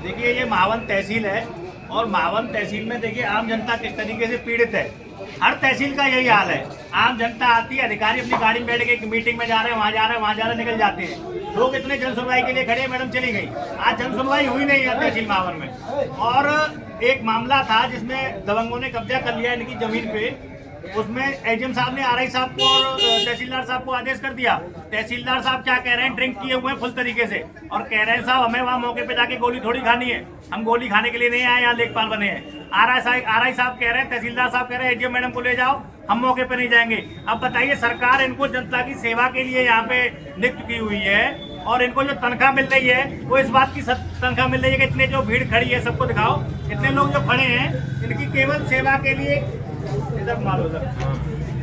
देखिए ये महावन तहसील है और महावन तहसील में देखिए आम जनता किस तरीके से पीड़ित है। हर तहसील का यही हाल है। आम जनता आती है, अधिकारी अपनी गाड़ी में बैठ के एक मीटिंग में जा रहे हैं, वहाँ जा रहे हैं, वहाँ जा रहे हैं, निकल जाते हैं। लोग इतने जन सुनवाई के लिए खड़े हैं, मैडम चली गई। आज जन सुनवाई हुई नहीं है तहसील महावन में। और एक मामला था जिसमें दबंगों ने कब्जा कर लिया इनकी जमीन पे। उसमें एजीएम साहब ने आरआई साहब को और तहसीलदार साहब को आदेश कर दिया। तहसीलदार साहब क्या कह रहे हैं, ड्रिंक किए हुए हैं फुल तरीके से, और कह रहे हैं साहब हमें वहाँ मौके पे जाके गोली थोड़ी खानी है, हम गोली खाने के लिए नहीं आए, यहाँ लेखपाल बने हैं। आरआई साहब कह रहे हैं, तहसीलदार साहब कह रहे हैं एजीएम मैडम को ले जाओ, हम मौके पे नहीं जाएंगे। अब बताइए, सरकार इनको जनता की सेवा के लिए यहाँ पे नियुक्त की हुई है और इनको जो तनख्वाह मिल रही है वो इस बात की तनख्वाह मिल रही है कि इतने जो भीड़ खड़ी है सबको दिखाओ, इतने लोग जो खड़े हैं इनकी केवल सेवा के लिए, इधर मारो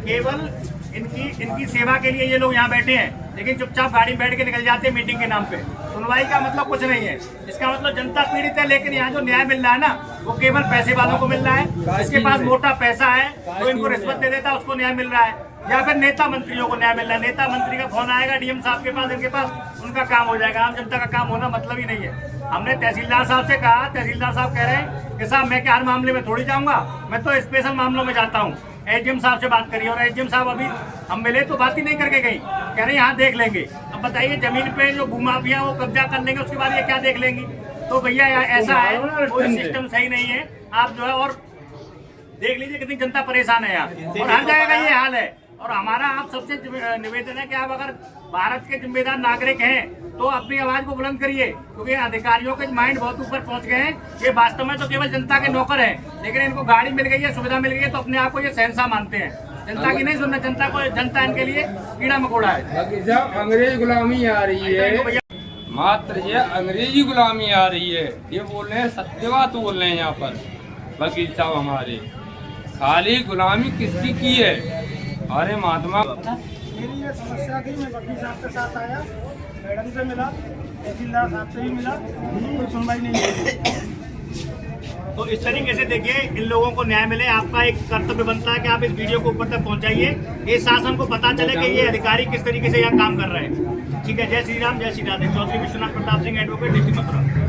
केवल इनकी सेवा के लिए ये लोग यहाँ बैठे हैं, लेकिन चुपचाप गाड़ी में बैठ के निकल जाते हैं मीटिंग के नाम पे। सुनवाई का मतलब कुछ नहीं है। इसका मतलब जनता पीड़ित है, लेकिन यहाँ जो न्याय मिल रहा है ना वो केवल पैसे वालों को मिल रहा है। इसके पास मोटा पैसा है तो इनको रिश्वत दे देता है, उसको न्याय मिल रहा है, या फिर नेता मंत्रियों को न्याय मिल रहा है। नेता मंत्री का फोन आएगा डीएम साहब के पास, इनके पास, उनका काम हो जाएगा। आम जनता का काम होना मतलब ही नहीं है। हमने तहसीलदार साहब से कहा, तहसीलदार साहब कह रहे हैं कि साहब मैं क्या हर मामले में थोड़ी जाऊंगा, मैं तो स्पेशल मामलों में जाता हूँ। एजीएम साहब से बात करिए, और एजीएम साहब अभी हम मिले तो बात ही नहीं करके गई, कह रहे यहाँ देख लेंगे। अब बताइए, जमीन पे जो भूमाफिया वो कब्जा कर लेंगे, उसके बाद ये क्या देख लेंगी? तो भैया ऐसा है, कोई सिस्टम सही नहीं है। आप जो है और देख लीजिए कितनी जनता परेशान है यहाँ, और हर जगह का ये हाल है। और हमारा आप सबसे निवेदन है कि आप अगर भारत के जिम्मेदार नागरिक हैं तो अपनी आवाज को बुलंद करिए, क्योंकि अधिकारियों के माइंड बहुत ऊपर पहुंच गए हैं। ये वास्तव में तो केवल जनता के नौकर हैं, लेकिन इनको गाड़ी मिल गई है, सुविधा मिल गई है, तो अपने आप को ये शहंशाह मानते हैं। जनता की नहीं सुनना, जनता इनके लिए कीड़ा मकोड़ा है। अंग्रेज गुलामी आ रही है, मात्र ये अंग्रेजी गुलामी आ रही है। ये बोल रहे हैं, सत्य बात बोल रहे हैं यहाँ पर वकील साहब हमारे। खाली गुलामी किसकी की है? अरे महात्मा, मेरी ये समस्या थी, मैं वकील साहब के साथ आया, मैडम से मिला, तहसीलदार साहब से भी मिला, कोई सुनवाई नहीं हुई। तो इस तरीके से देखिए, इन लोगों को न्याय मिले। आपका एक कर्तव्य बनता है कि आप इस वीडियो को ऊपर तक पहुंचाइए, ये शासन को पता चले कि ये अधिकारी किस तरीके से यहाँ काम कर रहे हैं। ठीक है, जय श्री राम, जय श्री राधे। Chaudhary Vishwanath Pratap Singh, advocate, district Mathura.